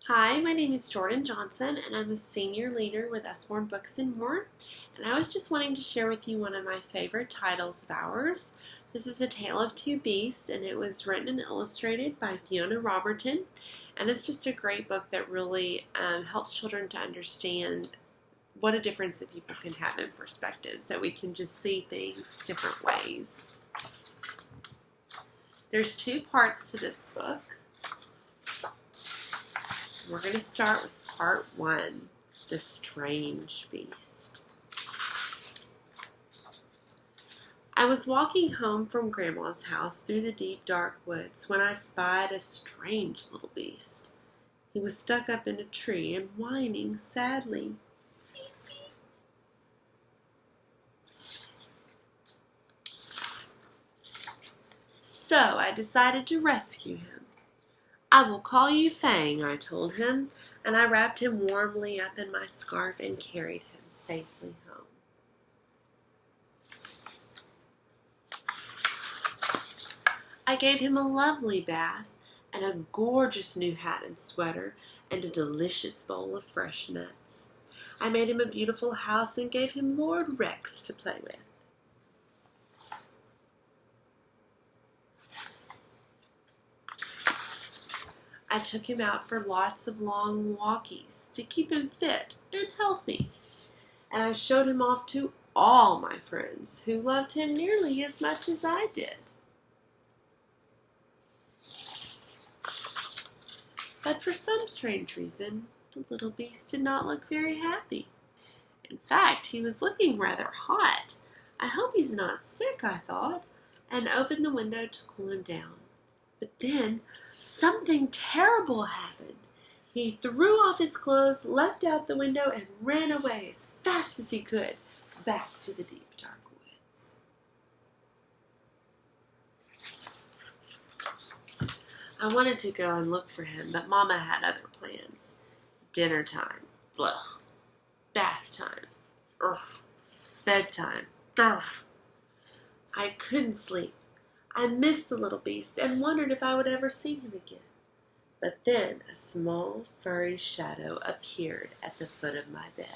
Hi, my name is Jordan Johnson, and I'm a senior leader with Usborne Books and More. And I was just wanting to share with you one of my favorite titles of ours. This is A Tale of Two Beasts, and it was written and illustrated by Fiona Roberton. And it's just a great book that really helps children to understand what a difference that people can have in perspectives, that we can just see things different ways. There's two parts to this book. We're going to start with part one, The Strange Beast. I was walking home from Grandma's house through the deep, dark woods when I spied a strange little beast. He was stuck up in a tree and whining sadly. So I decided to rescue him. I will call you Fang, I told him, and I wrapped him warmly up in my scarf and carried him safely home. I gave him a lovely bath and a gorgeous new hat and sweater and a delicious bowl of fresh nuts. I made him a beautiful house and gave him Lord Rex to play with. I took him out for lots of long walkies to keep him fit and healthy. And I showed him off to all my friends who loved him nearly as much as I did. But for some strange reason, the little beast did not look very happy. In fact, he was looking rather hot. I hope he's not sick, I thought, and opened the window to cool him down. But then something terrible happened. He threw off his clothes, leapt out the window, and ran away as fast as he could back to the deep, dark woods. I wanted to go and look for him, but Mama had other plans. Dinner time. Blech. Bath time. Ugh. Bedtime. Ugh. I couldn't sleep. I missed the little beast and wondered if I would ever see him again. But then a small, furry shadow appeared at the foot of my bed.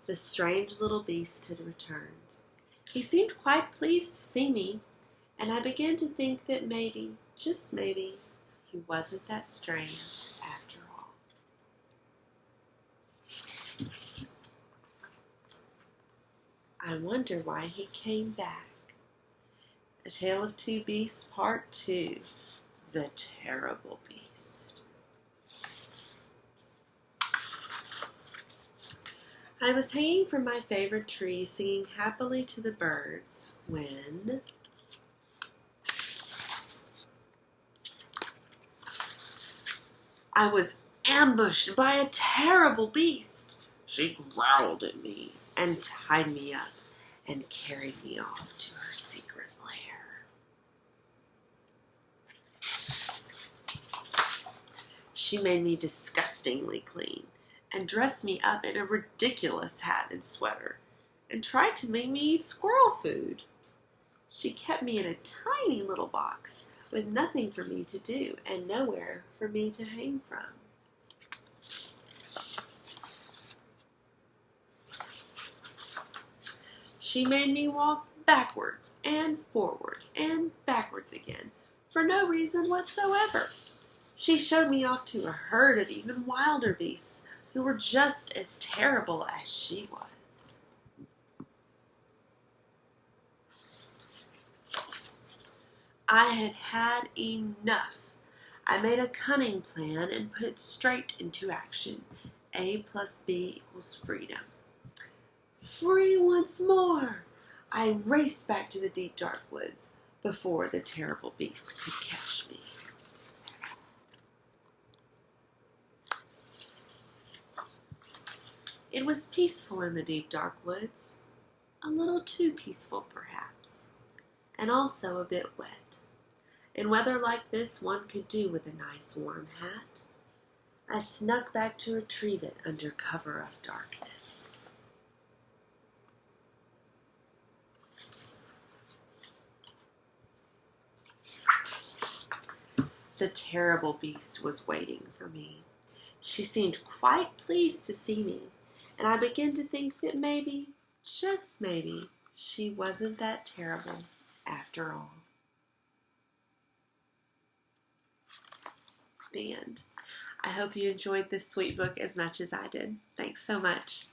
The strange little beast had returned. He seemed quite pleased to see me, and I began to think that maybe, just maybe, he wasn't that strange after all. I wonder why he came back. A Tale of Two Beasts, Part 2, The Terrible Beast. I was hanging from my favorite tree singing happily to the birds when I was ambushed by a terrible beast. She growled at me and tied me up and carried me off to her secret lair. She made me disgustingly clean and dressed me up in a ridiculous hat and sweater and tried to make me eat squirrel food. She kept me in a tiny little box with nothing for me to do and nowhere for me to hang from. She made me walk backwards and forwards and backwards again for no reason whatsoever. She showed me off to a herd of even wilder beasts who were just as terrible as she was. I had had enough. I made a cunning plan and put it straight into action. A plus B equals freedom. Free once more! I raced back to the deep, dark woods before the terrible beast could catch me. It was peaceful in the deep, dark woods. A little too peaceful, perhaps, and also a bit wet. In weather like this, one could do with a nice warm hat. I snuck back to retrieve it under cover of darkness. The terrible beast was waiting for me. She seemed quite pleased to see me, and I began to think that maybe, just maybe, she wasn't that terrible after all. The end. I hope you enjoyed this sweet book as much as I did. Thanks so much.